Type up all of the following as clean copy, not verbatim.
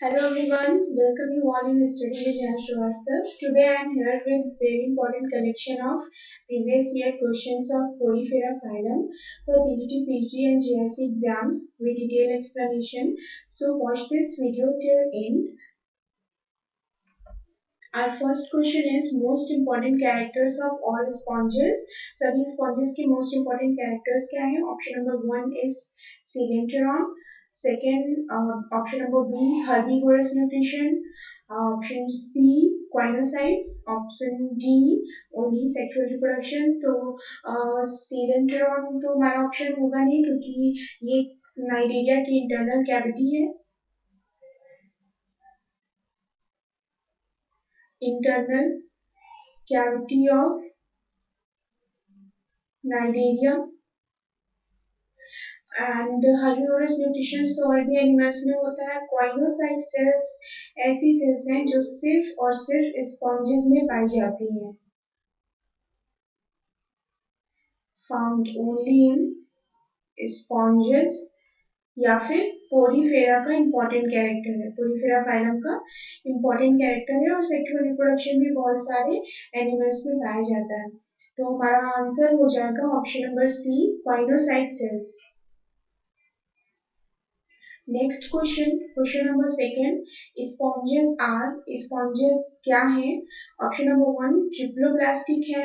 Hello everyone, welcome you all in Study with Neha Srivastav. Today I am here with very important collection of previous year questions of Porifera phylum for PGT, PG and GIC exams with detailed explanation. So watch this video till end. Our first question is most important characters of all sponges. सभी sponges के most important characters क्या हैं? Option number 1 is coelenteron. Second, option number B, herbivorous nutrition. Option C, quinocytes. Option D, only sexual reproduction. तो coelenteron तो हमारा option होगा नहीं क्योंकि ये नाइडेरिया की इंटरनल कैविटी है. Internal cavity of Cnidaria and herbivores nutrition तो और भी एनिमल्स में होता है. क्वाइनोसाइट सेल्स ऐसी सेल्स हैं जो सिर्फ और सिर्फ स्पॉन्जेस में पाई जाती हैं. फाउंड ओनली इन स्पॉन्जेस या फिर पोरीफेरा का इंपॉर्टेंट कैरेक्टर है. पोरीफेरा फाइलम का इंपॉर्टेंट कैरेक्टर है और सेक्सुअल रिप्रोडक्शन भी बहुत सारे एनिमल्स में पाया जाता है. तो हमारा आंसर हो जाएगा option number C, choanocyte cells. Next question, question number second, sponges क्या है? ऑप्शन नंबर 1 ट्रिप्लोब्लास्टिक है,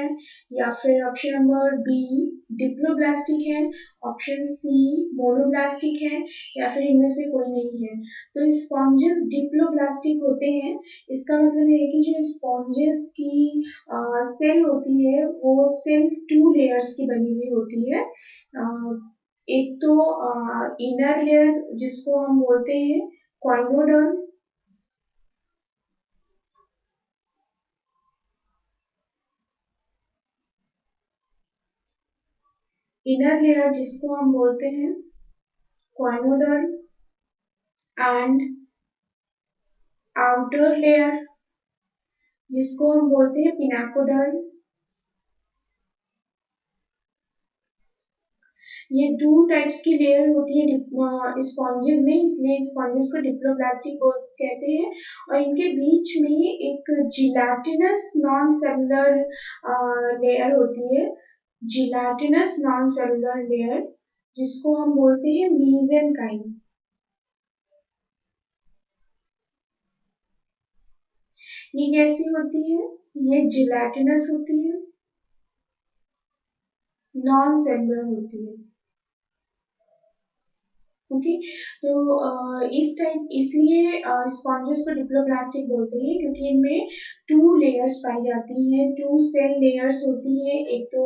या फिर ऑप्शन नंबर बी डिप्लोब्लास्टिक है, ऑप्शन सी मोनोब्लास्टिक है, या फिर इनमें से कोई नहीं है. तो स्पॉन्जेस डिप्लोब्लास्टिक होते हैं. इसका मतलब है कि जो स्पॉन्जेस की सेल होती है वो सेल 2 लेयर्स की बनी हुई होती है. एक तो इनर लेयर जिसको हम बोलते हैं क्वाइनोडर्म, इनर लेयर जिसको हम बोलते हैं क्वाइनोडर्म एंड आउटर लेयर जिसको हम बोलते हैं पिनाकोडर्म. ये 2 टाइप्स की लेयर होती है स्पॉन्जेस में, इसलिए स्पॉन्जेस को डिप्लोब्लास्टिक कहते हैं. और इनके बीच में एक जिलाटिनस नॉन सेलुलर लेयर होती है, जिलाटिनस नॉन सेलुलर लेयर जिसको हम बोलते हैं मीसेनकाइम. ये कैसी होती है? ये जिलाटिनस होती है, नॉन सेलुलर होती है. ओके. तो इस टाइप इसलिए स्पॉन्जेस को डिप्लोब्लास्टिक बोलते हैं क्योंकि इनमें 2 लेयर्स पाई जाती हैं, 2 सेल लेयर्स होती है. एक तो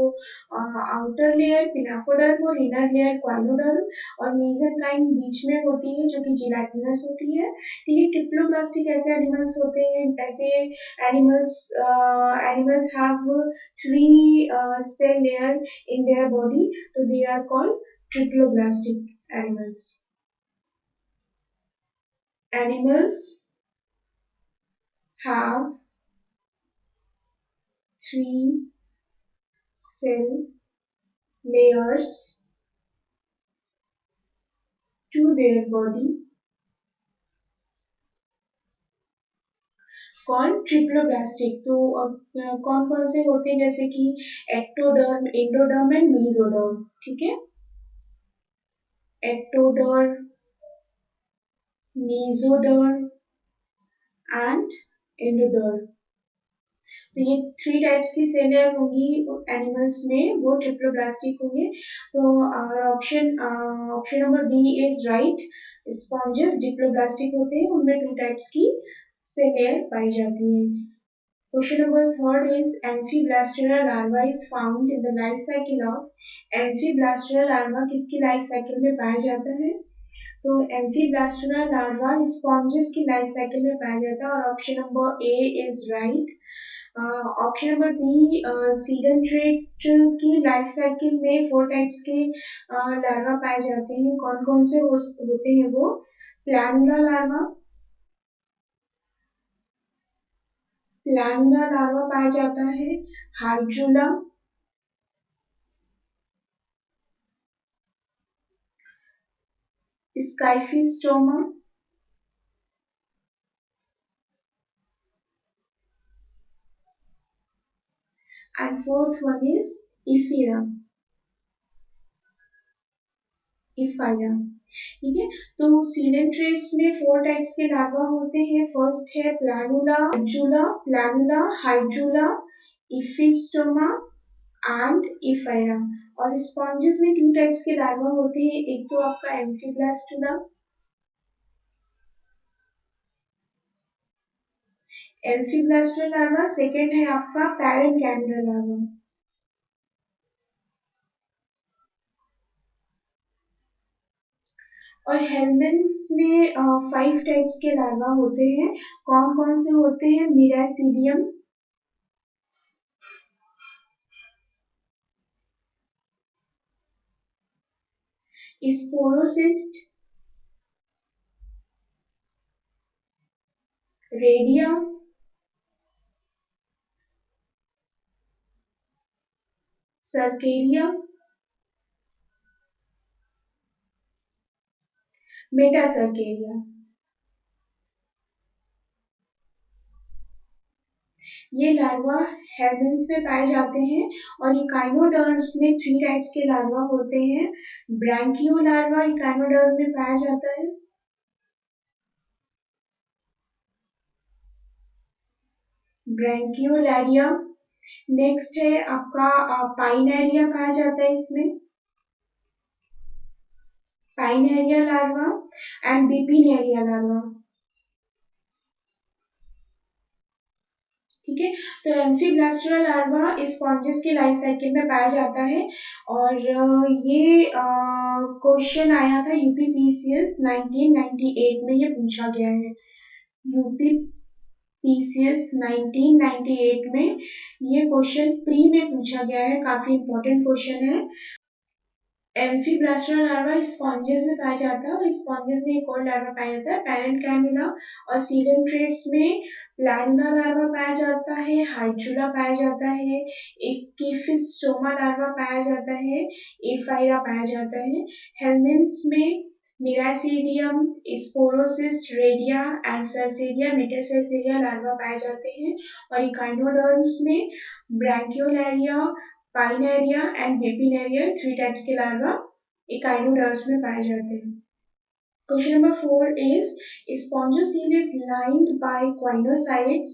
आउटर लेयर पिनाकोडर्म और इनर लेयर क्वाइनोडर्म, और मेसेनकाइम बीच में होती है जो कि जिलाटिनस होती है. ठीक है. डिप्लोब्लास्टिक ऐसे एनिमल्स होते हैं, ऐसे animals have 3 cell layer in their body, तो they are called triploblastic animals. Animals have 3 cell layers to their body called triploblastic. तो कौन कौन से होते हैं? जैसे कि एक्टोडर्म, एंडोडर्म एंड मेसोडर्म. ठीक है. Ectoderm, mesoderm and endoderm. तो ये 3 टाइप्स की सेल लेयर होंगी एनिमल्स में, वो ट्रिप्लोब्लास्टिक होंगे. तो option number B is right. Sponges diploblastic होते हैं, उनमें 2 टाइप्स की सेल लेयर पाई जाती है. Question number third is amphiblastula larva is found in the life cycle of. Amphiblastula larva किसकी लाइफ साइकिल में पाया जाता है? तो एम्फीब्लास्टुला लार्वा स्पॉन्जेस की लाइफ साइकिल में पाया जाता है, और option number A is right. Option number B coelenterate की लाइफ साइकिल में 4 टाइप्स के लार्वा पाए जाते हैं. कौन कौन से होते हैं वो? प्लानुला लार्वा, प्लानुला लार्वा पाया जाता है. हाइड्रुला, scyphistoma and fourth one is Ephyra. ठीक है, तो सीलेंट्रेट्स में 4 टाइप्स के लार्वा होते हैं। फर्स्ट है प्लानुला, हाइड्रूला, इफिस्टोमा एंड इफायरा। और स्पॉन्जेस में 2 टाइप्स के लार्वा होते हैं। एक तो आपका एम्फीब्लास्टुला लार्वा, सेकेंड है आपका पैरेनकाइमरा लार्वा। और हेलमेंट्स में 5 टाइप्स के लार्वा होते हैं। कौन कौन से होते हैं? मिरासीडियम, स्पोरोसिस्ट, रेडिया, सर्केरिया, मेटासर्केरिया। ये लार्वा हेलमेंट्स में पाए जाते हैं। और इकाइनोडर्म्स में 3 टाइप्स के लार्वा होते हैं। ब्रैंकियो लार्वा इकाइनोडर्म में पाया जाता है। ब्रैंकियोलैरिया। नेक्स्ट है आपका पाइनेरिया पाया जाता है इसमें, पाइनेरिया लार्वा एंड बिपिनेरिया लार्वा। ठीक है, तो एम्फीब्लास्टुला लार्वा स्पॉन्जेस के लाइफ साइकिल में पाया जाता है। और ये क्वेश्चन आया था यूपीपीसीएस 1998 में, ये पूछा गया है। यूपीपीसीएस 1998 में ये क्वेश्चन प्री में पूछा गया है, काफी इंपॉर्टेंट क्वेश्चन है। एम्फीब्लास्टुला लार्वा स्पॉन्जेस में पाया जाता है। और स्पॉन्जेस में एक और लार्वा पाया जाता है पैरेनकाइमुला। और सीलेंट्रेट्स में प्लानुला लार्वा पाया जाता है, हाइड्रूला पाया जाता है, स्किफिस्टोमा लार्वा पाया जाता है, एफाइरा पाया जाता है। हेलमिन्थ्स में मिरासीडियम, स्पोरोसिस्ट, रेडिया एंड सर्सेरिया, मेटासर्सेरिया लार्वा पाए जाते हैं। और इकाइनोडर्म्स में ब्रैंकियोलैरिया, पाइनेरिया एंड बिपिनेरिया 3 टाइप्स के लार्वा इकाइनोडर्म्स में पाए जाते हैं। Question number 4 is spongiocele is lined by quinocytes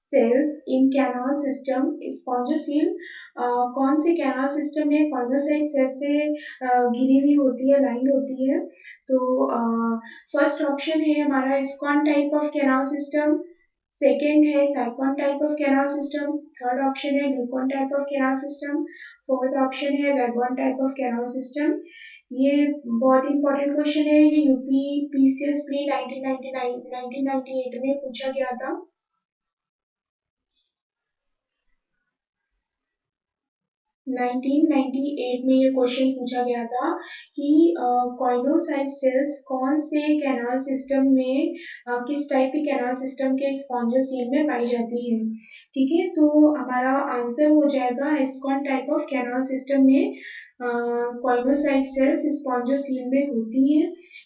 cells in canal system. Spongocoel कौन से कैनाल सिस्टम में क्वाइनोसाइट सेल से घिरी हुई होती है, लाइन होती है? तो फर्स्ट ऑप्शन है हमारा ascon type of canal system, second है sycon type of canal system, third option है leucon type of canal system, fourth option है rhagon type of canal system. ये बहुत इंपॉर्टेंट क्वेश्चन है। ये यूपी पीसीएस प्री 1998 में पूछा गया था। 1998 में ये क्वेश्चन पूछा गया था कि कॉइनोसाइट सेल्स कौन से कैनाल सिस्टम में, किस टाइप की कैनाल सिस्टम के स्पॉन्जोसील में पाई जाती है। ठीक है, तो हमारा आंसर हो जाएगा एस्कॉन टाइप ऑफ कैनाल सिस्टम में कॉइनोसाइट सेल्स स्पॉन्जोसील में होती है।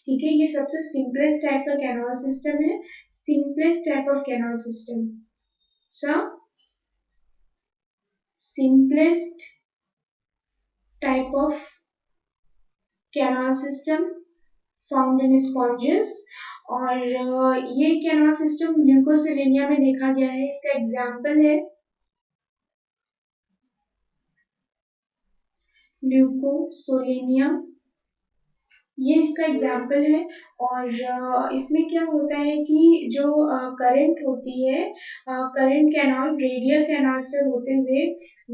ठीक है, ये सबसे सिंपलेस्ट टाइप का कैनाल सिस्टम है, simplest type of canal system. Simplest type of canal system found in sponges। और ये कैनाल सिस्टम ल्यूकोसिलेनिया में देखा गया है। इसका एग्जाम्पल है ल्यूकोसोलेनिया, ये इसका एग्जाम्पल है। और इसमें क्या होता है कि जो करंट होती है, करंट कैनाल रेडियल कैनाल से होते हुए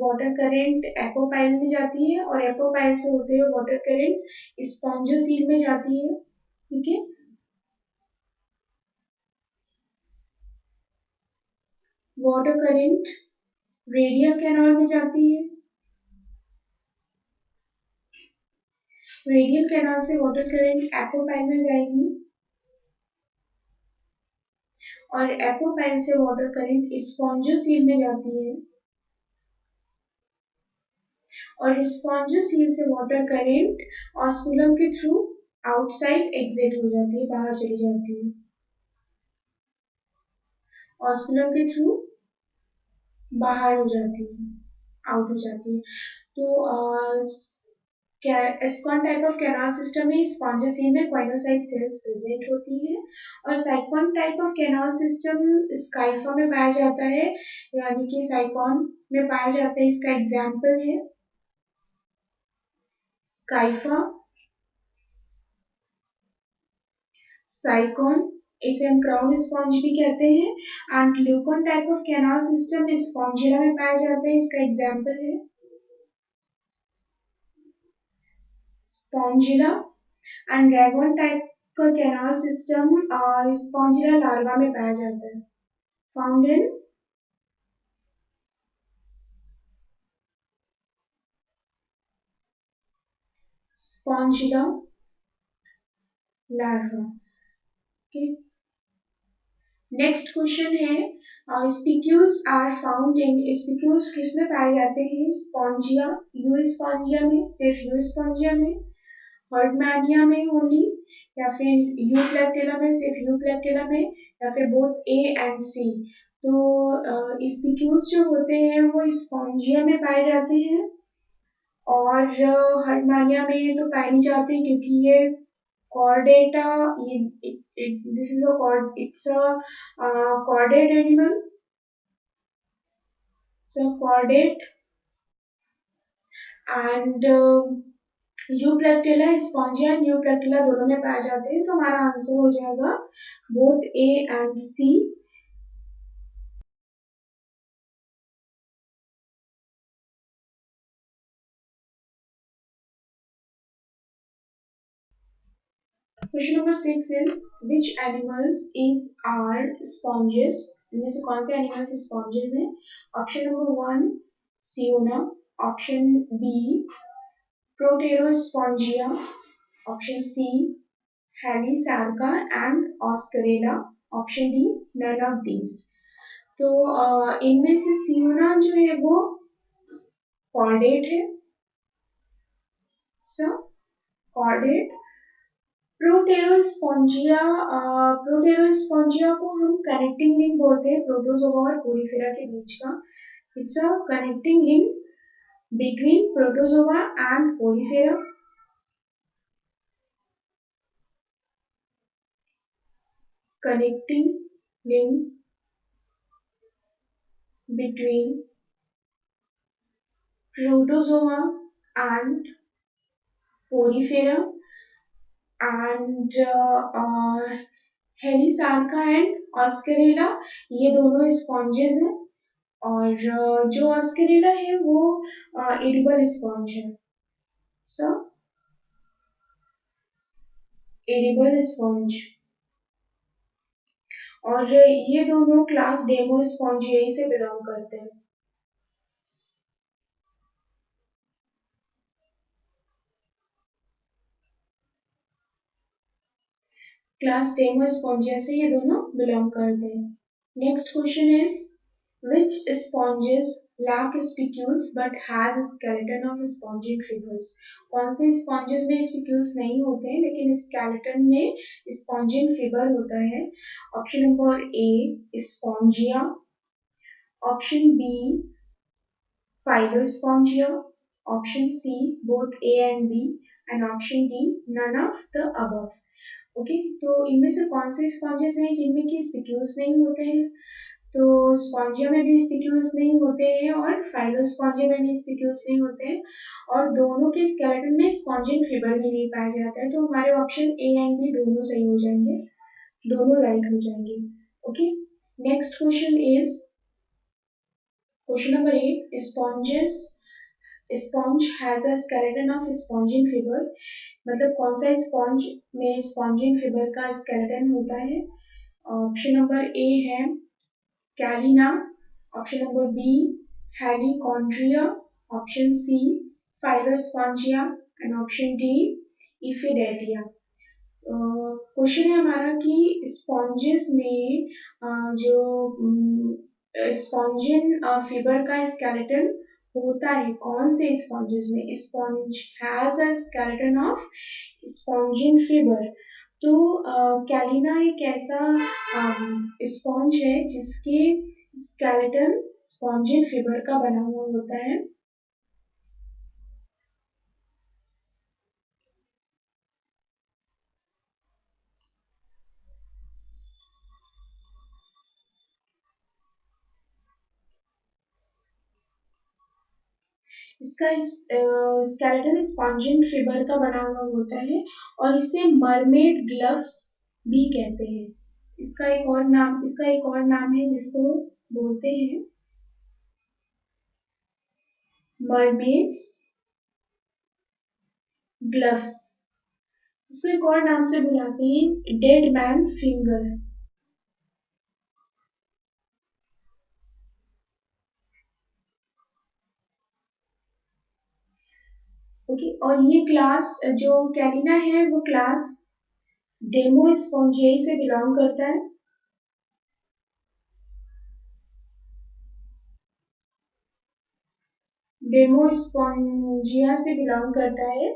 वाटर करंट एपोपाइल में जाती है, और एपोपाइल से होते हुए वाटर करंट स्पॉन्जोसील में जाती है। ठीक है, वाटर करंट रेडियल कैनाल में जाती है, रेडियल कैनाल से वाटर करंट एपोपाइल में जाएगी, और एपोपाइल से वाटर करंट स्पॉन्जोसील में जाती है, और स्पॉन्जोसील से वाटर करंट ऑस्कुलम के थ्रू आउटसाइड एग्जिट हो जाती है, बाहर चली जाती है। ऑस्कुलम के थ्रू बाहर हो जाती है। आउट हो जाती है। तो ascon type of canal system में स्पॉन्जियोसिन में क्वाइनोसाइट सेल्स प्रेजेंट होती है। और sycon type of canal system scypha में पाया जाता है, यानी कि साइकॉन में पाया जाता है। इसका एग्जाम्पल है स्काइफा, साइकॉन, इसे हम क्राउन स्पॉन्ज भी कहते हैं। And leucon type of canal system spongilla में पाया जाता है। इसका एग्जाम्पल है स्पॉन्जिला। एंड ड्रैगन टाइप का कैनाल सिस्टम स्पॉन्जिला लार्वा में पाया जाता है, found in spongilla larva. Next question है spicules are found in, spicules किसमें पाए जाते हैं? स्पॉन्जिया, यू स्पॉन्जिया में, सिर्फ यू स्पॉन्जिया में, हर्डमैनिया में ओनली, या फिर यू प्लेक्टेला में, सिर्फ यू प्लेक्टेला में, या फिर बोथ ए एंड सी। तो स्पिक्यूल्स जो होते हैं वो स्पॉन्जिया में पाए जाते हैं, और हर्डमैनिया में तो पाए नहीं जाते क्योंकि ये chordata, this is a it's a chordate animal, it's a chordate। And euplectella, spongia and euplectella दोनों में पाए जाते हैं। तो हमारा आंसर हो जाएगा both A and C. Question number 6 is which animals is are sponges, इनमें से कौन से एनिमल्स स्पॉन्जेस हैं? ऑप्शन नंबर 1 सियोना, option B proterospongia, option C halisarca and oscarella, option D none of these. तो इनमें से सियोना जो है वो कॉर्डेट है, सो कॉर्डेट। प्रोटेरोस्पॉन्जिया, प्रोटेरोस्पॉन्जिया को हम कनेक्टिंग लिंक बोलते हैं प्रोटोजोआ और पोरीफेरा के बीच का। It's a connecting link between protozoa and porifera. Connecting link between protozoa and porifera, and halisarca and oscarella, ये दोनों स्पॉन्जेस हैं। और जो ऑस्करेला है वो एडिबल स्पॉन्ज है, सो एडिबल स्पॉन्ज। और ये दोनों क्लास डेमो स्पॉन्जियाई से बिलोंग करते हैं। क्लास डेमो स्पॉन्जिया से ये दोनों बिलोंग करते हैं। Next question is which sponges lack spicules but has skeleton of spongin fibers? कौन से स्पॉन्जेस में स्पिक्यूल्स नहीं होते हैं लेकिन स्केलेटन में स्पॉन्जिन फिबर होता है? Option number A spongia, option B phyllospongia, option C both A and B, and option D none of the above. Okay, तो इनमें से कौन से स्पॉन्जेस हैं जिनमें की स्पिक्यूल्स नहीं होते हैं? तो स्पॉन्जिया में भी स्पिक्यूल्स नहीं होते हैं और फाइलोस्पॉन्जिया में भी स्पिक्यूल्स नहीं होते हैं, और दोनों के स्केलेटन में स्पॉन्जिन फिबर भी नहीं पाया जाता है। तो हमारे ऑप्शन ए एंड बी दोनों सही हो जाएंगे, दोनों राइट हो जाएंगे। Okay, next question is question number 8 sponges, sponge has a skeleton of spongin fibre, मतलब कौन सा स्पॉन्ज में स्पॉन्जिन फिबर का स्केलेटन होता है? ऑप्शन नंबर ए है chalina, option number B halichondria, option C phyllospongia, and option D ephydatia. Question है हमारा कि स्पॉन्जेस में जो स्पॉन्जिन फिबर का स्केलेटन होता है कौन से स्पॉन्जेस में? Sponge has a skeleton of spongin fibre. तो कैलिना एक ऐसा स्पॉन्ज है जिसके स्केलेटन स्पॉन्जिन फिबर का बना हुआ होता है। इसका स्केलेटन स्पॉन्जिन फिबर का बना हुआ होता है और इसे मरमेड ग्लव्स भी कहते हैं। इसका एक और नाम है जिसको बोलते हैं मरमेड्स ग्लव्स। इसको एक और नाम से बुलाते हैं डेड मैन्स फिंगर। ओके, और ये क्लास जो कैरिना है वो क्लास डेमोस्पोंजियाई से बिलोंग करता है। डेमोस्पोंजिया से बिलोंग करता है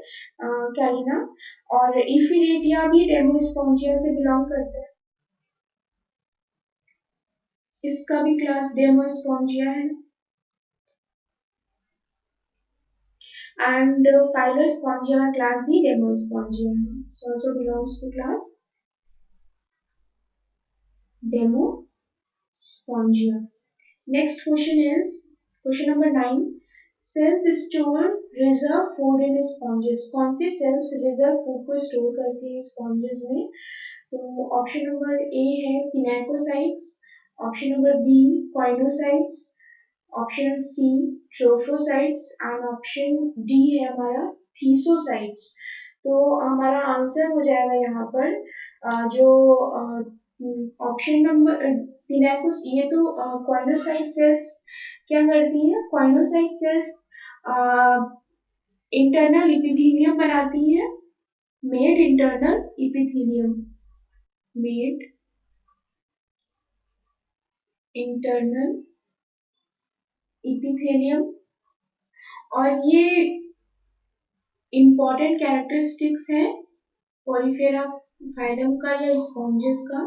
कैरिना, और इफिडेटिया भी डेमोस्पोंजिया से बिलोंग करता है। इसका भी क्लास डेमोस्पोंजिया है। एंड फाइलोस्पोंजिया क्लास भी डेमोस्पोंजिया है, so also belongs to class डेमोस्पोंजिया। Next question is question number 9. Cells store reserve food in sponges. कौन सी cells reserve food को store करती है sponges में? तो ऑप्शन नंबर ए है pinacocytes, option number B choanocytes, option C trophocytes and option D है हमारा थीसोसाइट्स। तो हमारा आंसर हो जाएगा यहाँ पर जो ऑप्शन नंबर पिनेकोस, ये तो कॉइनोसाइट सेल्स क्या करती है? कॉइनोसाइट सेल्स इंटरनल इपिथीलियम बनाती है, made internal epithelium, made internal epithelium. और ये इंपॉर्टेंट कैरेक्टरिस्टिक्स है पोरिफेरा फाइलम का या स्पॉन्जेस का।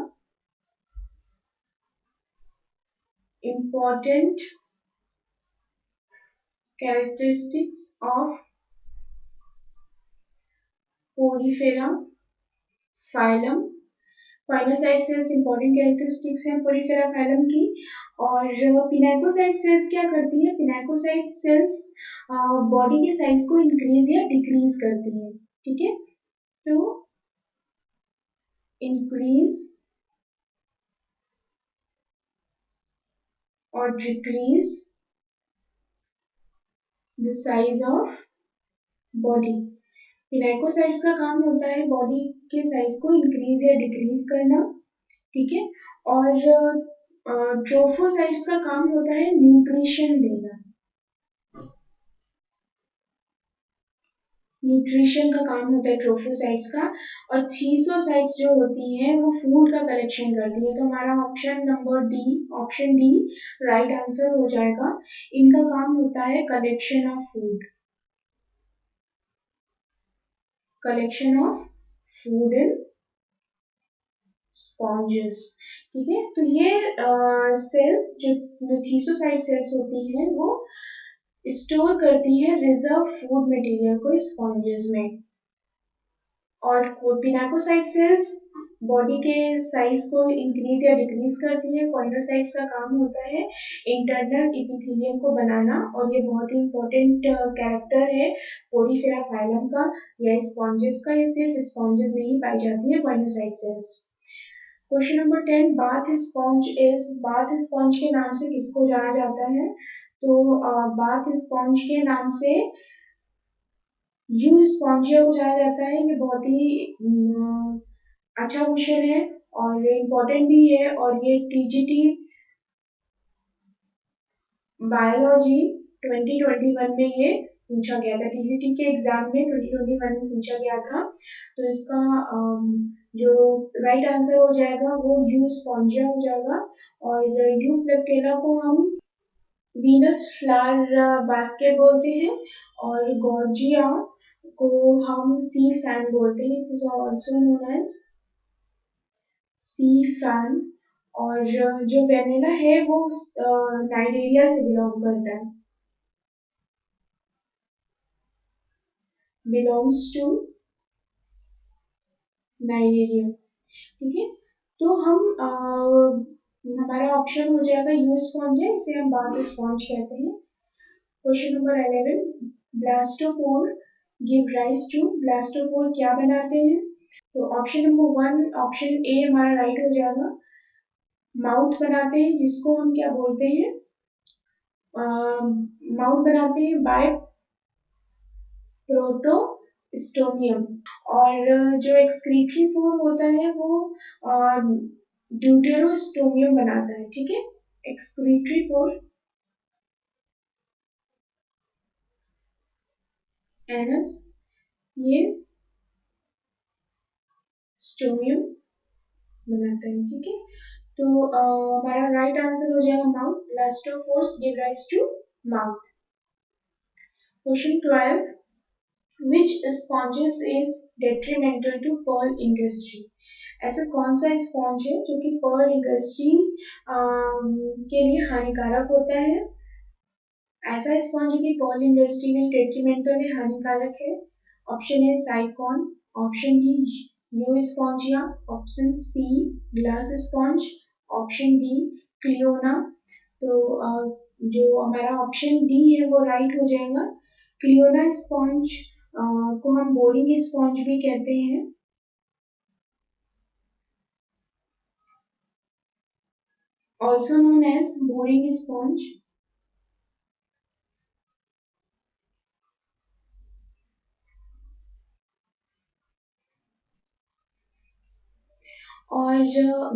Important characteristics of porifera phylum. Choanocyte cells important characteristics हैं पोरिफेरा फाइलम की। और पिनेकोसाइट सेल्स क्या करती है? पिनेकोसाइट सेल्स बॉडी के साइज को इंक्रीज या डिक्रीज करती है। ठीक है, तो इंक्रीज और decrease the size of body. Pinacocytes का काम होता है बॉडी के साइज को इंक्रीज या डिक्रीज करना। ठीक है, और ट्रोफोसाइट्स का काम होता है न्यूट्रिशन देना। न्यूट्रिशन का काम होता है ट्रोफोसाइट्स का। और थीसोसाइट्स जो होती हैं वो फूड का कलेक्शन करती है। तो हमारा option number D, option D right answer हो जाएगा। इनका काम होता है collection of food, collection of food in sponges. ठीक है, तो ये सेल्स जो थीसोसाइट सेल्स होती हैं वो स्टोर करती है रिजर्व फूड मटेरियल को स्पॉन्जेस में। और पिनेकोसाइट सेल्स बॉडी के साइज को इंक्रीज या डिक्रीज करती है। कॉइनोसाइट्स का काम होता है इंटरनल इपिथेलियम को बनाना, और ये बहुत ही इंपॉर्टेंट कैरेक्टर है पोरिफेरा फाइलम का या स्पॉन्जेस का। ये सिर्फ स्पॉन्जेस में ही पाई जाती है choanocyte cells. Question number 10, bath sponge is, bath sponge के नाम से किसको जाना जाता है? तो बाथ स्पॉन्ज के नाम से यू स्पॉन्जिया को जाना जाता है। ये बहुत ही अच्छा क्वेश्चन है और इम्पोर्टेंट भी है, और ये टीजीटी बायोलॉजी 2021 में ये पूछा गया था। टीजीटी के एग्जाम में 2021 में पूछा गया था। तो इसका जो राइट आंसर हो जाएगा वो यू स्पॉन्जिया हो जाएगा। और यू प्लेकेला को हम वीनस फ्लावर बास्केट बोलते हैं, और गॉर्जिया को हम सी फैन बोलते हैं। It is also known as sea fan. और जो वेनिला है वो नाइजीरिया से बिलोंग करता है, बिलोंग्स टू नाइजीरिया। ठीक है, तो हमारा ऑप्शन हो जाएगा यू स्पॉन्ज है, इसे हम बाथ स्पॉन्ज कहते हैं। Question number 11, blastopore give rise to, blastopore क्या बनाते हैं? तो option number one, option A हमारा राइट हो जाएगा। माउथ बनाते हैं, जिसको हम क्या बोलते हैं, माउथ बनाते हैं बाय प्रोटोस्टोमियम। और जो एक्सक्रीटरी पोर होता है वो ड्यूटेरोस्टोमियम बनाता है। ठीक है, एक्सक्रीटरी पोर एनस, ये स्टोमियम बनाता है। ठीक है, तो हमारा राइट आंसर हो जाएगा mouth, blastopores give rise to mouth. Question 12, which sponges is detrimental to pearl industry? ऐसा कौन सा स्पॉन्ज है जो कि पर्ल इंडस्ट्री के लिए हानिकारक होता है? ऐसा स्पॉन्ज जो कि पर्ल इंडस्ट्री में डेट्रीमेंटल है, हानिकारक है। Option A Sycon, option B Euspongia, option C glass sponge, option D Cliona. तो जो हमारा ऑप्शन डी है वो राइट हो जाएगा। क्लियोना स्पॉन्ज को हम बोरिंग स्पॉन्ज भी कहते हैं, also known as boring sponge. और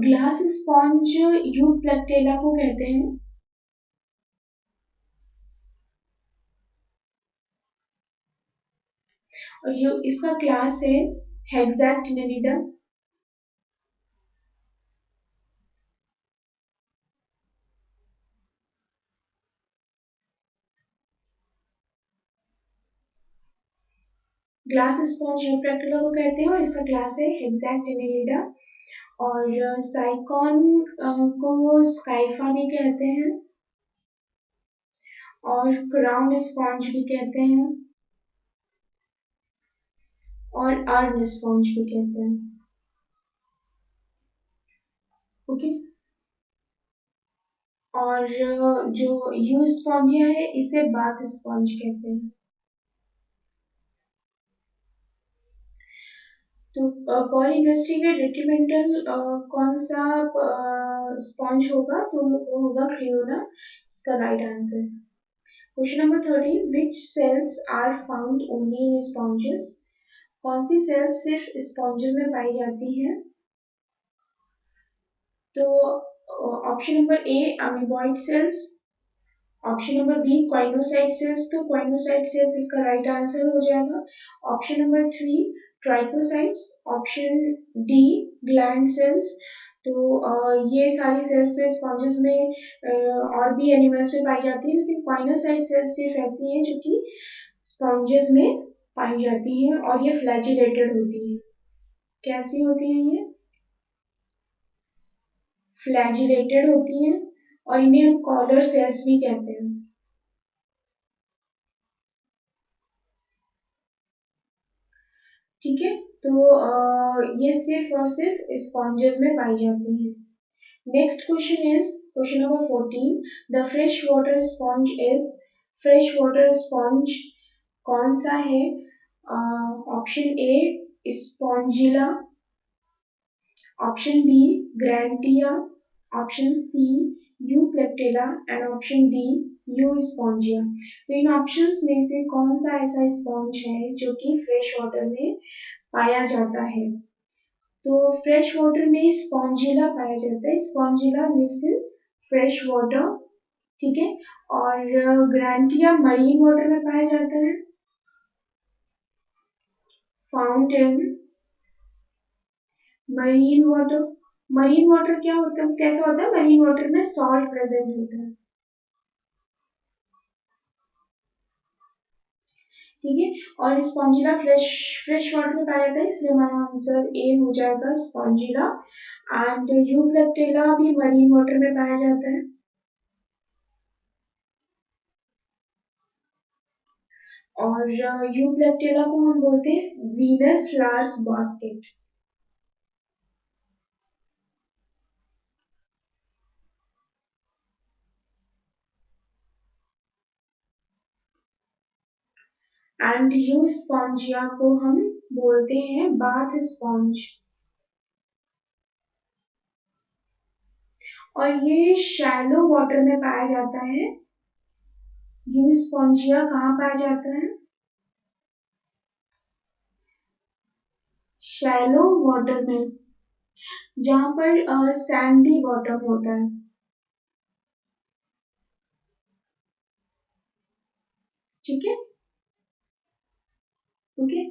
ग्लास स्पॉन्ज यू प्लेक्टेला को कहते हैं। और ये इसका क्लास है हेक्साक्टिनिडा। ग्लास स्पॉन्ज यूप्रैक्टिला को कहते हैं और इसका क्लास है हेक्साक्टिनिडा। और साइकॉन को स्काइफा भी कहते हैं और क्राउन स्पॉन्ज भी कहते हैं और अर्न स्पॉन्ज भी कहते हैं। ओके, और जो यू स्पॉन्जिया है इसे बाथ स्पॉन्ज कहते हैं। तो पर्ल इंडस्ट्री में डेट्रीमेंटल कौन सा स्पॉन्ज होगा? तो वो होगा क्रियोना, इसका right answer. Question number 30, which cells are found only in sponges? कौन सी सेल्स सिर्फ स्पॉन्जेस में पाई जाती हैं? तो option number A amoeboid cells, option number B choanocyte cells, तो क्वाइनोसाइट सेल्स इसका राइट आंसर हो जाएगा। Option number three trichocytes, option D gland cells. तो ये सारी सेल्स तो स्पॉन्जेस में और भी एनिमल्स में पाई जाती है, लेकिन क्वाइनोसाइट सेल्स सिर्फ ऐसी हैं जो कि स्पॉन्जेस में पाई जाती हैं और ये फ्लैजिलेटेड होती हैं। कैसी होती हैं ये? फ्लैजिलेटेड होती हैं और इन्हें हम कॉलर सेल्स भी कहते हैं। ठीक है, तो ये सिर्फ और सिर्फ स्पॉन्जेस में पाई जाती हैं। Next question is question number 14, the fresh water sponge is, fresh water sponge कौन सा है? Option A spongilla, option B grantia, option C euplectella and option D euspongia. तो इन ऑप्शंस में से कौन सा ऐसा स्पॉन्ज है जो कि फ्रेश वाटर में पाया जाता है? तो फ्रेश वाटर में स्पॉन्जिला पाया जाता है, Spongilla lives in fresh water. ठीक है, और ग्रांटिया मरीन वाटर में पाया जाता है, fountain marine water. Marine water क्या होता है, कैसा होता है? मरीन वाटर में सॉल्ट प्रेजेंट होता है। ठीक है, और स्पॉन्जिला फ्रेश फ्रेश वाटर में पाया जाता है, इसलिए हमारा आंसर ए हो जाएगा स्पॉन्जिला। एंड यूप्लेक्टेला भी मरीन वाटर में पाया जाता है। और यूप्लेक्टेला को हम बोलते हैं Venus flowers basket. And you Spongia को हम बोलते हैं बाथ स्पॉन्ज। और ये शैलो वाटर में पाया जाता है। यू स्पॉन्जिया कहाँ पाया जाता है? शैलो वाटर में, जहाँ पर सैंडी बॉटम होता है। ठीक है, okay.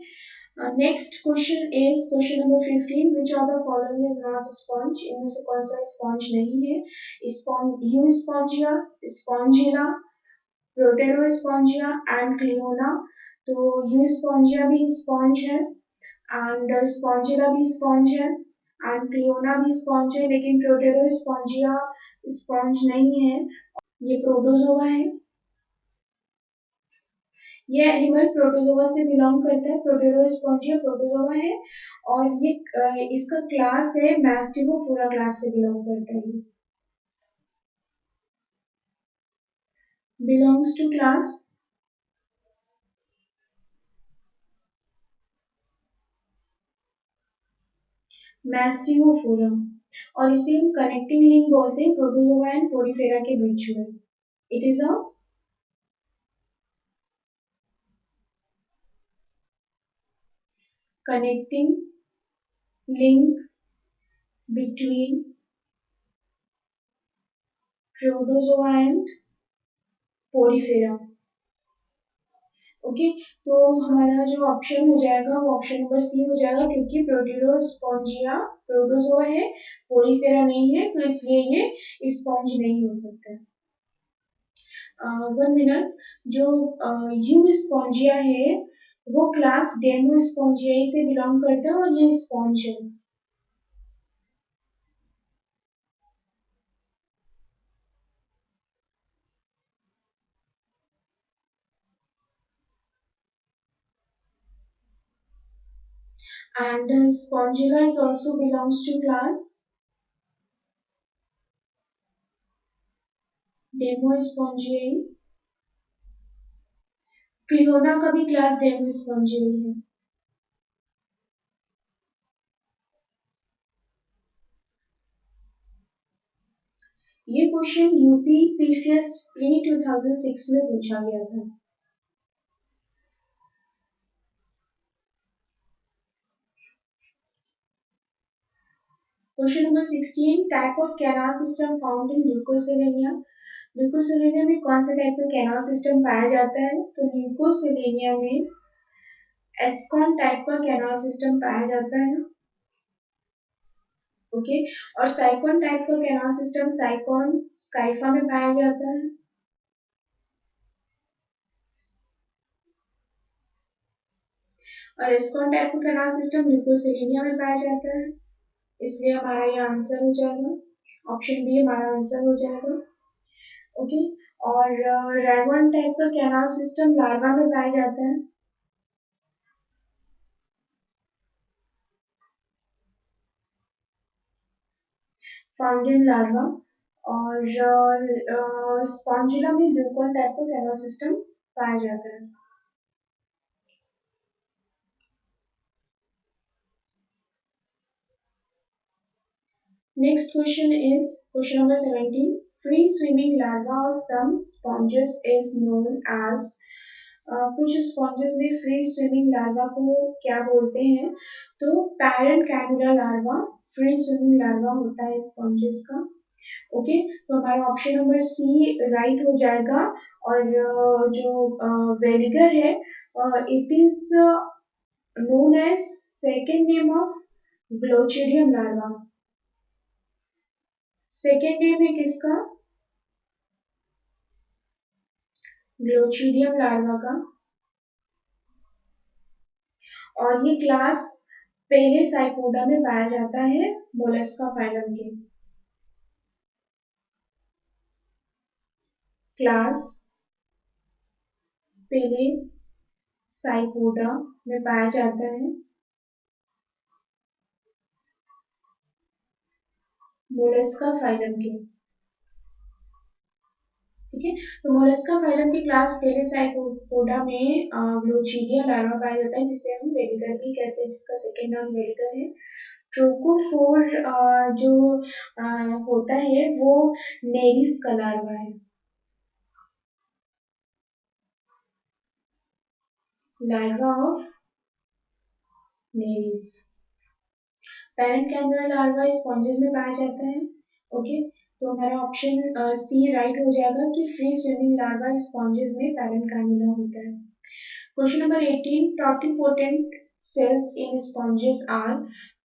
Next question is question number 15, which of the following is not sponge? इनमें से कौन सा स्पॉन्ज नहीं है? Euspongia, spongilla, proterospongia and cliona. तो यू स्पॉन्जिया भी स्पॉन्ज है, एंड स्पॉन्जिला भी स्पॉन्ज है, एंड क्लियोना भी स्पॉन्ज है, लेकिन प्रोटेरोस्पॉन्जिया स्पॉन्ज नहीं है। ये प्रोटोजोआ है। ये एनिमल प्रोटोजोआ से बिलोंग करता है। प्रोटेरोस्पॉन्जिया प्रोटोजोआ है, और ये इसका क्लास है मैस्टिगोफोरा क्लास से बिलोंग करता है। बिलोंग्स टू क्लास मैस्टिगोफोरा, और इसे हम कनेक्टिंग लिंक बोलते हैं प्रोटोजोआ एंड पोरीफेरा के बीच में। It is a connecting link between protozoa and Porifera. Okay, तो हमारा जो ऑप्शन हो जाएगा वो ऑप्शन नंबर सी हो जाएगा, क्योंकि प्रोटीरोस्पॉन्जिया प्रोटोजोआ है, पोरीफेरा नहीं है, तो इसलिए ये स्पॉन्ज नहीं हो सकता है। 1 मिनट। जो यू स्पॉन्जिया है वो क्लास डेमोस्पॉन्जियाई से बिलोंग करता है, और ये स्पॉन्ज है। And Spongilla is also belongs to class Demospongiae। Cliona का भी क्लास Demospongiae है। ये क्वेश्चन यूपी पीसीएस प्री 2006 में पूछा गया था। Question number 16, type of canal system found in leucosolenia. Leucosolenia में कौन सा टाइप का कैनाल सिस्टम पाया जाता है? तो ल्यूकोसेलेनिया में एस्कॉन टाइप का कैनाल सिस्टम पाया जाता है। ओके, और साइकॉन टाइप का कैनाल सिस्टम साइकॉन स्काइफा में पाया जाता है। और एस्कॉन टाइप का कैनाल सिस्टम ल्यूकोसेलेनिया में पाया जाता है, इसलिए हमारा ये आंसर हो जाएगा। ऑप्शन बी हमारा आंसर हो जाएगा। ओके, और रैगन टाइप का कैनाल सिस्टम लार्वा में पाया जाता है। फाउंड इन लार्वा। और स्पॉन्जिला में ल्यूकॉन टाइप का कैनाल सिस्टम पाया जाता है। Next question is question number 17. Free swimming larva of some sponges is known as कुछ स्पॉन्जेस में फ्री स्विमिंग लार्वा को क्या बोलते हैं? तो parent cannula larva free swimming larva होता है स्पॉन्जेस का। ओके, तो हमारा ऑप्शन नंबर सी राइट हो जाएगा। और जो वेलिगर है, it is known as second name of glochidium larva. Second name है किसका? ग्लोचिडियम लार्वा का। और ये क्लास पेलेसाइपोडा में पाया जाता है, मोलस्का फाइलम के। क्लास पेलेसाइपोडा में पाया जाता है, मोलस्का फाइलम के। ठीक ठीक है। तो मोलस्का फाइलम के क्लास पेलेसाइकोपोडा में ग्लोचिडिया लार्वा पाया जाता है, जिसे हम वेलिगर भी कहते हैं, जिसका सेकेंड नाम वेलिगर है। ट्रोकोफोर जो होता है वो नेरिस का लार्वा है। Larva of Nereis. Parenchymula larva sponges में पाया जाता है। ओके, तो हमारा ऑप्शन सी राइट हो जाएगा कि फ्री स्विमिंग लार्वा स्पॉन्जेस में पेरेंट कैमरा होता है। Question number 18, totipotent cells in sponges are.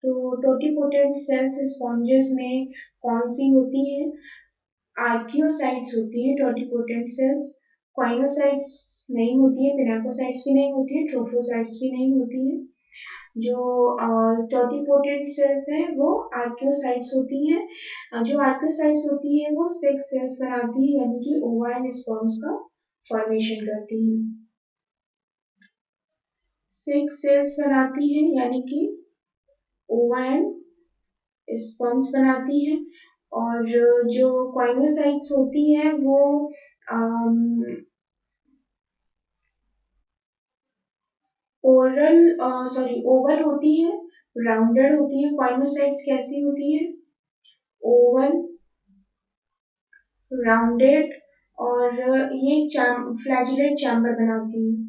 तो टोटिपोटेंट सेल्स स्पॉन्जेस में कौन सी होती है? आर्कियोसाइट्स होती है टोटिपोटेंट सेल्स। क्वाइनोसाइट्स नहीं होती है, पिनाकोसाइट्स भी नहीं होती है, ट्रोफोसाइट्स भी नहीं होती है। जो टोटिपोटेंट सेल्स हैं वो आर्कियोसाइट्स होती हैं। जो आर्कियोसाइट्स होती है वो सेक्स सेल्स बनाती है, यानी कि ओवा एंड स्पर्म्स का फॉर्मेशन करती है। सेक्स सेल्स बनाती है यानी कि ओवा एंड स्पर्म्स बनाती है। और जो क्वाइनोसाइट्स होती है वो ओरल सॉरी ओवल होती है, राउंडेड होती है। क्वाइनोसाइट्स कैसी होती है? ओवल, राउंडेड, और ये फ्लैजिलेट चैम्बर बनाती है।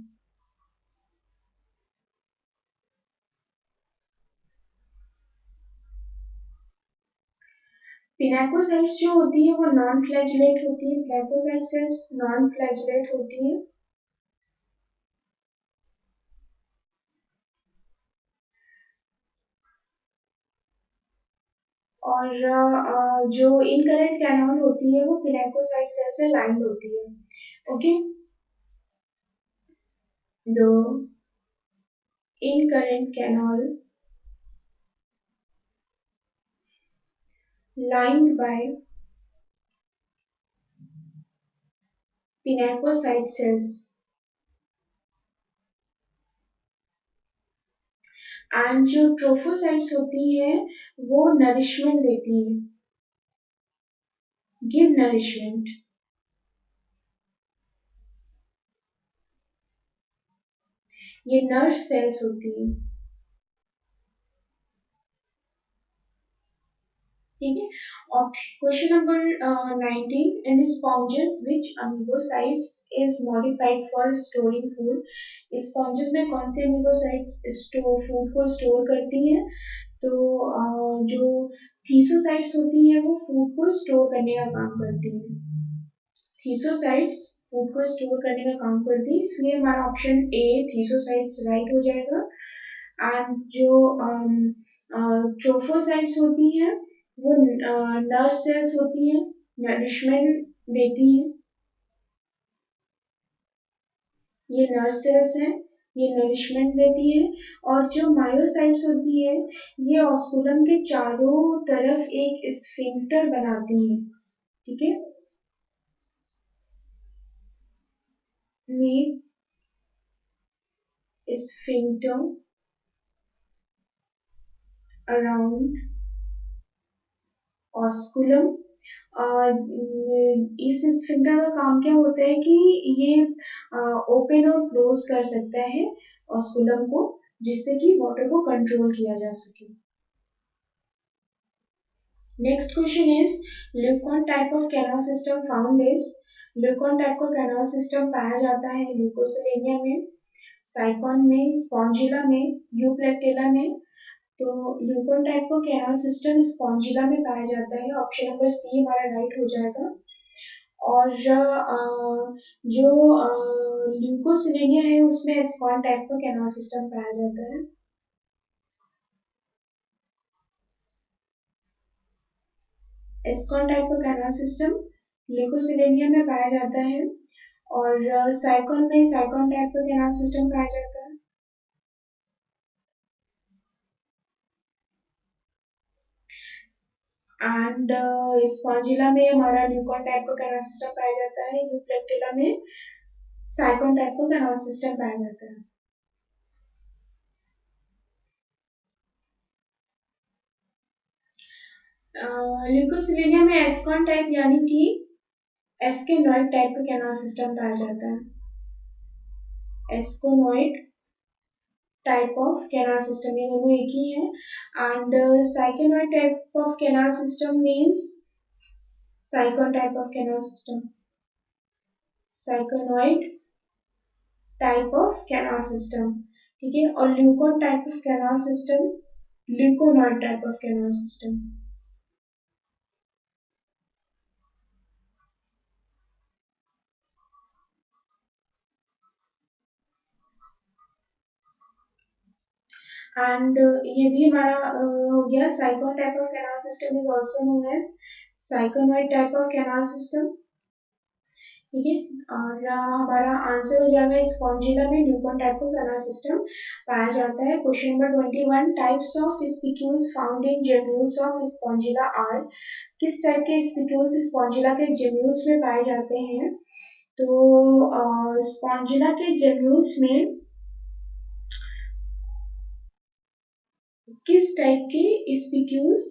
पिनाकोसाइट्स जो होती है वो नॉन फ्लैजिलेट होती है, फ्लैकोसाइट सेल्स नॉन फ्लैजिलेट होती है। और जो इनकरेंट कैनॉल होती है वो पिनाकोसाइट सेल से लाइंड होती है। Okay, the incurrent canal lined by pinacocyte cells, and जो ट्रोफोसाइट्स होती है वो नरिशमेंट देती है, गिव नरिशमेंट। ये नर्व सेल्स होती है। ठीक है। Question number 19, in sponges which amoebocytes is modified for storing food. Sponges में कौन सी अमीबोसाइट्स फूड को स्टोर करती है? तो जो थीसोसाइट्स होती है वो फूड को स्टोर करने का काम करती है। थीसोसाइट्स फूड को स्टोर करने का काम करती है, इसलिए हमारा ऑप्शन ए थीसोसाइट्स राइट हो जाएगा। एंड जो ट्रोफोसाइट्स होती है वो नर्व सेल्स होती है, नरिशमेंट देती है। ये नर्व सेल्स हैं, ये नरिशमेंट देती है। और जो मायोसाइट्स होती है ये ऑस्कुलम के चारों तरफ एक स्फिंक्टर बनाती है। ठीक है, में स्फिंक्टर अराउंड ऑस्कुलम। इस स्फिंक्टर का काम क्या होता है कि ये ओपन और क्लोज कर सकता है ऑस्कुलम को, जिससे कि वाटर को कंट्रोल किया जा सके। Next question is leucon type of canal system found is. Leucon type का कैनाल सिस्टम पाया जाता है ल्यूकोसेलेनिया में, साइकॉन में, स्पॉन्जिला में, यूप्लेक्टिला में। तो ल्यूकॉन टाइप का कैनाल सिस्टम स्पॉन्जिला में पाया जाता है, ऑप्शन नंबर सी हमारा राइट हो जाएगा। और जो ल्यूकोसिलेनिया है उसमें एस्कॉन टाइप का कैनाल सिस्टम पाया जाता है। एस्कॉन टाइप का कैनाल सिस्टम ल्यूकोसिलेनिया में पाया जाता है। और साइकॉन में साइकॉन टाइप का कैनाल सिस्टम पाया जाता है। एंड स्पॉन्जिला में हमारा ल्यूकॉन टाइप का कैनाल सिस्टम पाया जाता है, यूप्लेक्टिला में साइकॉन टाइप का कैनाल सिस्टम पाया जाता है। ल्यूकोसिलेनिया में एस्कॉन टाइप यानी कि एस्केनॉइड टाइप का कैनाल सिस्टम पाया जाता है। एस्केनॉइड टाइप ऑफ कैनाल सिस्टम, ये दोनों एक ही है। And syconoid type of canal system means sycon type of canal system, syconoid type of canal system, ठीक है। और leucon type of canal system, leuconoid type of canal system. And ये भी हमारा हो गया। Sycon type of canal system is also known as syconoid type of canal system, ठीक है। और हमारा आंसर हो जाएगा स्पॉन्जिला में leucon type of canal system पाया जाता है। Question number 21, types of spicules found in gemmules of Spongilla are. किस टाइप के स्पिक्यूल्स स्पॉन्जिला के जेम्यूल्स में पाए जाते हैं? तो स्पॉन्जिला के जेम्यूल्स में किस टाइप के स्पिक्यूल्स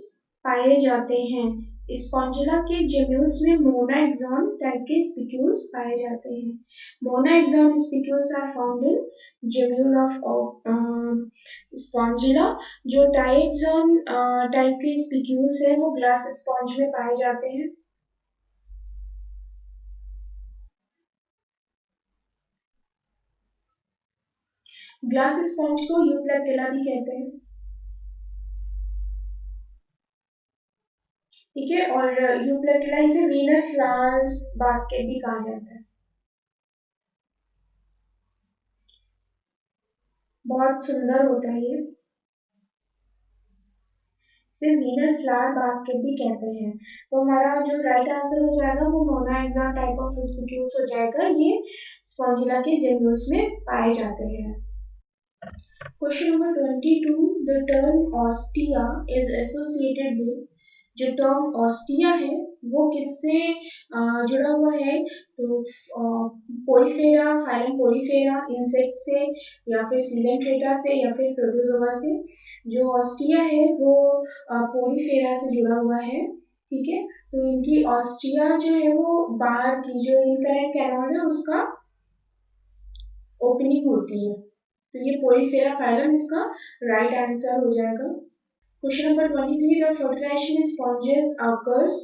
पाए जाते हैं? स्पॉन्जिला के जेम्यूल्स में मोनाएक्सॉन टाइप के स्पिक्यूल्स पाए जाते हैं। Monaxon spicules are found in gemmule of spongilla. जो ट्राइएक्सॉन टाइप के स्पिक्यूल्स है वो ग्लास स्पॉन्ज में पाए जाते हैं। ग्लास स्पॉन्ज को यूप्लेक्टिला भी कहते हैं, ठीक है। और यूप्लेक्टिला इसे वीनस फ्लावर्स बास्केट भी कहा जाता है। बहुत सुंदर होता है ये, इसे वीनस फ्लावर बास्केट भी कहते हैं। तो हमारा जो राइट आंसर हो जाएगा वो मोनाएक्सॉन टाइप ऑफ स्पिक्यूल्स हो जाएगा। ये स्पॉन्जिला के जेम्यूल्स में पाए जाते हैं। Question number 22, the term ostia is associated with. जो टर्म ऑस्टिया है वो किससे जुड़ा हुआ है? तो पोरीफेरा, फाइलम पोरीफेरा, इंसेक्ट से, या फिर सीलेंट्रेटा से, या फिर प्रोटोजोआ से। जो ऑस्टिया है वो पोरीफेरा से जुड़ा हुआ है, ठीक है। तो इनकी ऑस्टिया जो है वो बाहर की जो इनकरेंट कैनल है उसका ओपनिंग होती है। तो ये पोरीफेरा फाइलम इसका राइट आंसर हो जाएगा। Question number 23, the fertilisation sponges occurs.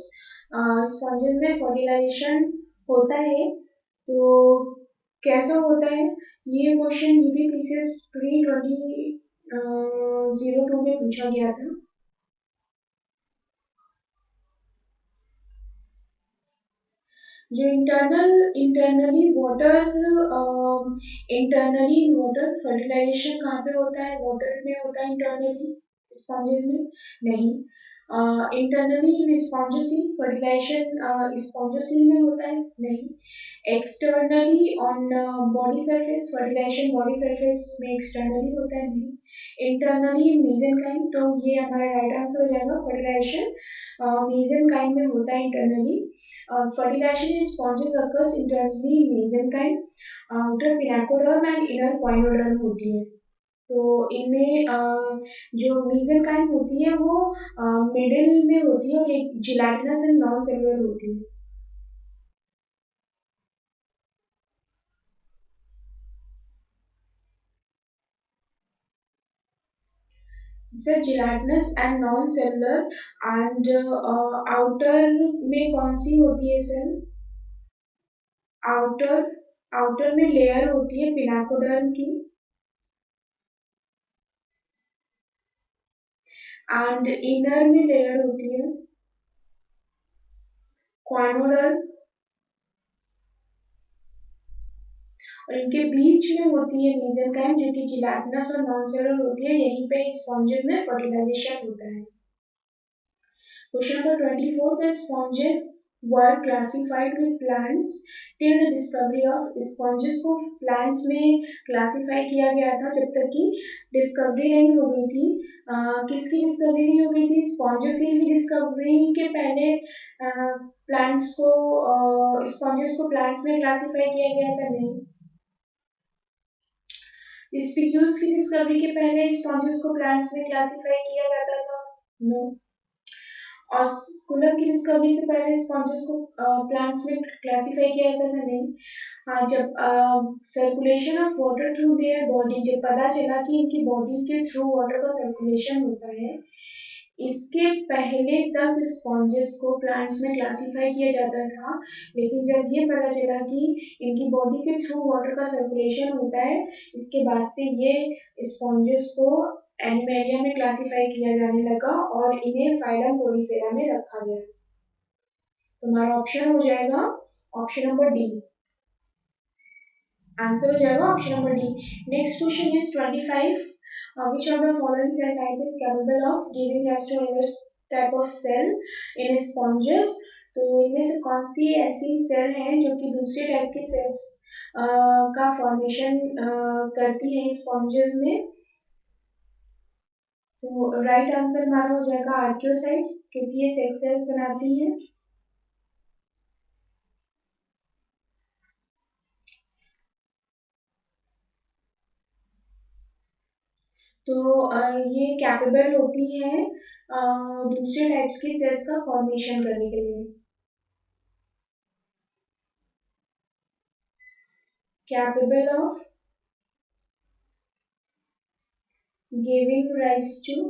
Sponges में फर्टिलाइजेशन होता है, तो कैसा होता है? ये क्वेश्चन यूपीपीसीएस प्री 2002 में पूछा गया था। जो इंटरनली वाटर फर्टिलाइजेशन कहाँ पे होता है? वाटर में होता है इंटरनली, स्पॉन्जेस में नहीं। इंटरनली स्पॉन्जोसील फर्टिलाइजेशन स्पॉन्जोसील में होता है नहीं। Externally on body surface fertilisation body surface में एक्सटर्नली होता है नहीं। इंटरनली मीजेनकाइम, तो ये हमारा राइट आंसर हो जाएगा। फर्टिलाइजेशन मीजेनकाइम में होता है internally. fertilization in sponges occurs internally in mesenchyme, outer pinacoderm and inner poenoderm होती है। तो इनमें जो mesenchyme होती है वो मिडिल में होती है और एक जिलाटिनस एंड नॉन सेलुलर होती है। Sir gelatinous and non cellular. And outer में कौन सी होती है सर? आउटर आउटर में लेयर होती है पिनाकोडर्म की, एंड इनर में लेयर होती है क्वानोडर्म, और इनके बीच में होती है मेसेंकाइम जो कि जिलाटिनस और नॉन सेलुलर होती है। यहीं पे स्पॉन्जेस में फर्टिलाइजेशन होता है। Question number 24, the sponges were classified with plants till the discovery of। Sponges को प्लांट्स में क्लासिफाई किया गया था जब तक कि डिस्कवरी नहीं हो गई थी। किसकी डिस्कवरी नहीं हो गई थी? स्पॉन्जोसील की डिस्कवरी के पहले प्लांट्स को स्पॉन्जेस को प्लांट्स में क्लासिफाई किया गया था नहीं। स्पिक्यूल्स की डिस्कवरी के पहले स्पॉन्जेस को प्लांट्स में क्लासिफाई किया जाता था नो। ऑस्कुलर की डिस्कवरी से पहले स्पॉन्जेस को प्लांट्स में क्लासिफाई किया जाता था नहीं। हाँ, जब circulation of water through their body, जब पता चला कि इनकी बॉडी के थ्रू वाटर का सर्कुलेशन होता है, इसके पहले तक स्पॉन्जेस को प्लांट्स में क्लासिफाई किया जाता था। लेकिन जब ये पता चला कि इनकी बॉडी के थ्रू वाटर का सर्कुलेशन होता है, इसके बाद से ये स्पॉन्जेस को एनिमेलिया में क्लासिफाई किया जाने लगा और इन्हें फाइलम पोलिफेरा में रखा गया। तो हमारा ऑप्शन हो जाएगा ऑप्शन नंबर डी। आंसर हो जाएगा option number D. Next question is 25। Which of the following cell type is capable of giving rise to another type of cell in sponges? तो इनमें से कौन सी ऐसी सेल है जो कि दूसरे टाइप के सेल्स का फॉर्मेशन करती है स्पॉन्जेस में? तो राइट आंसर हमारा हो जाएगा आर्कियोसाइट्स, क्योंकि ये सेक्स सेल्स बनाती हैं। तो ये कैपेबल होती हैं दूसरे टाइप्स की सेल्स का फॉर्मेशन करने के लिए। Capable of giving rise to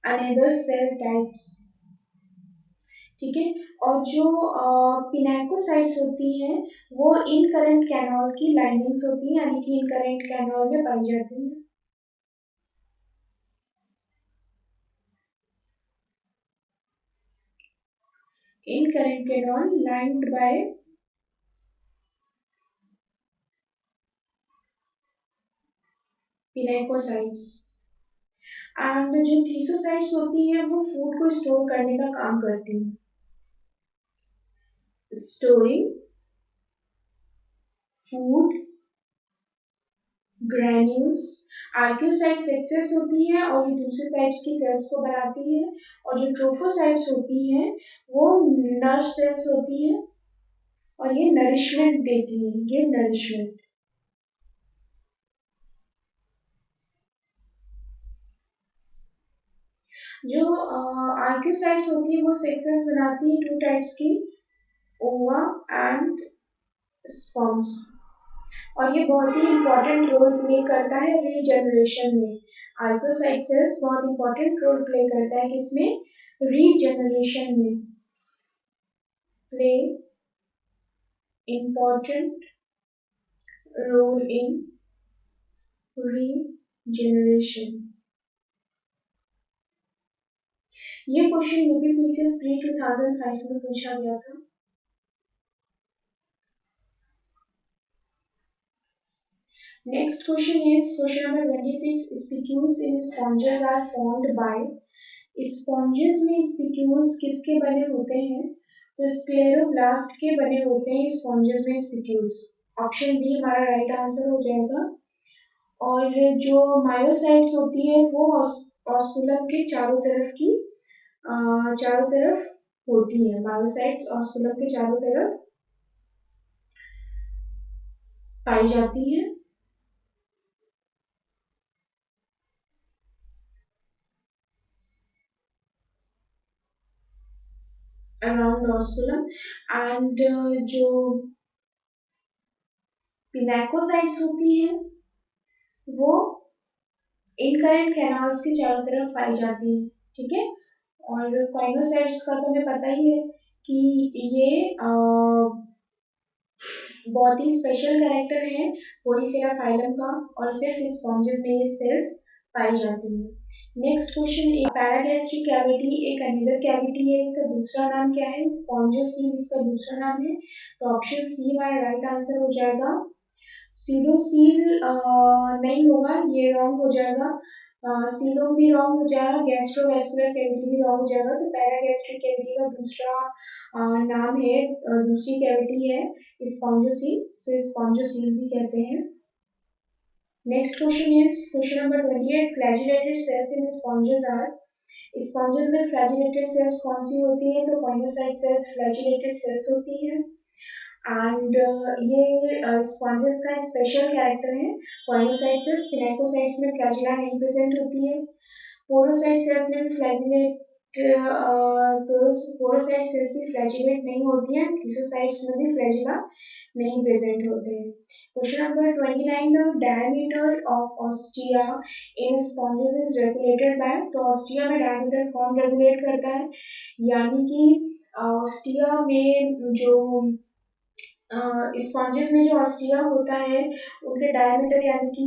another cell types. ठीक है। और जो पिनाकोसाइट्स होती हैं वो इनकरेंट कैनॉल की लाइनिंग्स होती हैं, यानी कि इनकरेंट कैनॉल में पाई जाती हैं। Incurrent canal lined by pinacocytes. And जो थीसोसाइट्स होती हैं वो फूड को स्टोर करने का काम करती हैं। Storing food granules. Archaeocytes sex cells होती हैं और ये दूसरे टाइप्स की सेल्स को बनाती है। और जो ट्रोफोसाइट्स होती हैं वो नर्व सेल्स होती हैं और ये नरिशमेंट देती है, गिव नरिशमेंट। जो आर्कियोसाइट्स होती है वो सेक्स सेल्स बनाती है टू टाइप्स की, ओवा एंड स्पर्म्स। और ये बहुत ही इंपॉर्टेंट रोल प्ले करता है रीजनरेशन में। आर्कियोसाइट सेल्स बहुत इंपॉर्टेंट रोल प्ले करता है किसमें? रीजनरेशन में। Play important role in regeneration. ये क्वेश्चन यूपीपीसीएस प्री 2005 में पूछा गया था। Next question is question number 26। Spicules in sponges are formed by. Sponges में स्पिक्यूल्स किसके बने होते हैं? तो स्क्लेरोब्लास्ट के बने होते हैं स्पॉन्जेस में स्पिक्यूल्स। ऑप्शन बी हमारा राइट आंसर हो जाएगा। और जो मायोसाइट्स होती है वो ऑस्कुलम के चारों तरफ की चारों तरफ होती है। मायोसाइट्स ऑस्कुलम के चारों तरफ पाई जाती है। Around osculum. एंड जो पिनाकोसाइट्स होती हैं वो इनकरेंट कैनाल्स के चारों तरफ पाई जाती है। ठीक है। और क्वाइनोसाइट्स का तो हमें पता ही है कि ये बहुत ही स्पेशल कैरेक्टर है पोरीफेरा फाइलम का, और सिर्फ स्पॉन्जेस में ये सेल्स पाई जाती हैं। नेक्स्ट क्वेश्चन, एक पैरागैस्ट्रिक कैविटी एक अनदर कैविटी है, इसका दूसरा नाम क्या है? स्पॉन्जोसील इसका दूसरा नाम है। तो ऑप्शन सी हमारा राइट आंसर हो जाएगा। सीडोसील नहीं होगा, ये रॉन्ग हो जाएगा। सीलोम भी रॉन्ग हो जाएगा, गैस्ट्रोवेस्कुलर कैविटी भी रॉन्ग हो जाएगा। तो पैरागैस्ट्रिक कैविटी का दूसरा नाम है, दूसरी कैविटी है स्पॉन्जोसील, से स्पॉन्जोसील भी कहते हैं। Next question is question number 28। Flagellated cells in sponges are. Sponges में फ्लैजिलेटेड सेल्स कौन सी होती है? तो कॉइनोसाइट सेल्स फ्लैजिलेटेड सेल्स होती है। एंड ये स्पॉन्जेस का स्पेशल कैरेक्टर है। कॉइनोसाइट सेल्स पिनाकोसाइट्स में फ्लैजिला नहीं प्रेजेंट होती है। पोरोसाइट सेल्स में भी फ्लैजिलेट पोरोसाइट सेल्स भी फ्लैजिलेट नहीं होती हैं, थीसोसाइट्स में भी फ्लैजिला नहीं प्रेजेंट होते हैं। Question number 29, the diameter of ostia in sponges is regulated by, तो ऑस्टिया में डायमीटर कौन रेगुलेट करता है, यानी कि ऑस्टिया में जो स्पॉन्जेस में जो ऑस्टिया होता है उनके डायमीटर यानी कि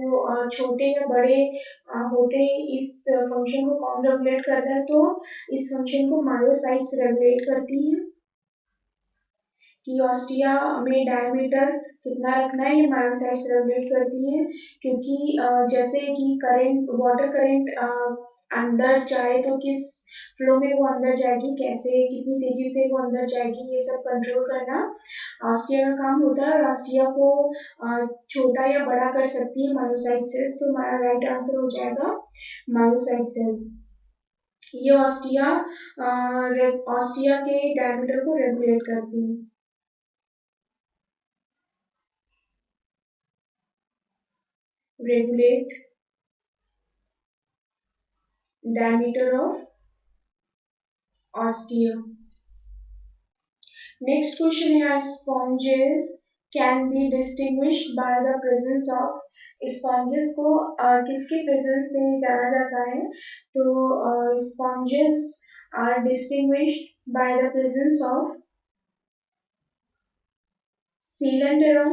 वो छोटे या बड़े होते हैं, इस फंक्शन को कौन रेगुलेट करता है, तो इस फंक्शन को मायोसाइट्स रेगुलेट करती है कि ऑस्टिया में डायमीटर कितना रखना है, ये मायोसाइट्स रेगुलेट करती है। क्योंकि जैसे कि करंट वाटर करंट अंदर जाए तो किस फ्लो में वो अंदर जाएगी, कैसे कितनी तेजी से वो अंदर जाएगी, ये सब कंट्रोल करना ऑस्टिया का काम होता है। और ऑस्टिया को छोटा या बड़ा कर सकती है मायोसाइट सेल्स, तो हमारा राइट आंसर हो जाएगा मायोसाइट सेल्स। ये ऑस्टिया के डायमीटर को रेगुलेट करती है। Regulate diameter of ostia. Next question here, sponges can be distinguished by the presence of, sponges को किसके प्रेजेंस से जाना जाता है, तो sponges are distinguished by the presence of coelenteron,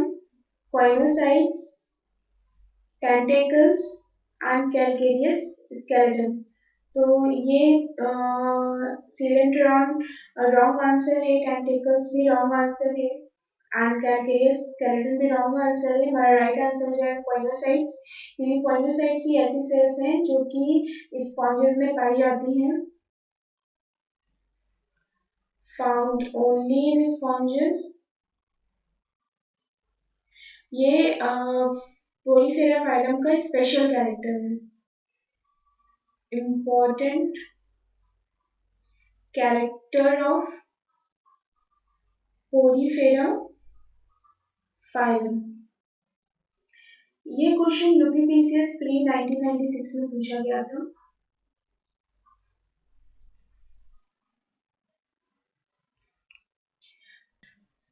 choanocytes, tentacles and calcareous skeleton. तो ये सिलेंड्रॉन रॉन्ग आंसर है, टेंटिकल्स भी रॉन्ग आंसर है, एंड कैलकेरियस स्केलेटन भी रॉन्ग आंसर है। हमारा राइट आंसर हो जाएगा क्वाइनोसाइट्स, क्योंकि क्वाइनोसाइट्स ही ऐसी सेल्स हैं जो कि स्पॉन्जेस में पाई जाती हैं, फाउंड ओनली इन स्पॉन्जेस। ये पोरीफेरा फाइलम का स्पेशल कैरेक्टर है, important character of Porifera phylum. ये क्वेश्चन यूपीपीसीएस प्री 1996 में पूछा गया था।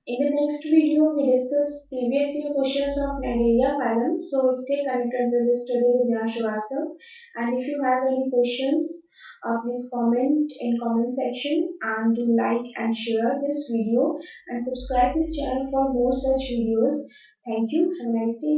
In the next video, we discuss previous year questions of Nageria phylum. So stay connected with the study with Nyan Srivastava. And if you have any questions, please comment in comment section and do like and share this video and subscribe this channel for more such videos. Thank you. Have a nice day.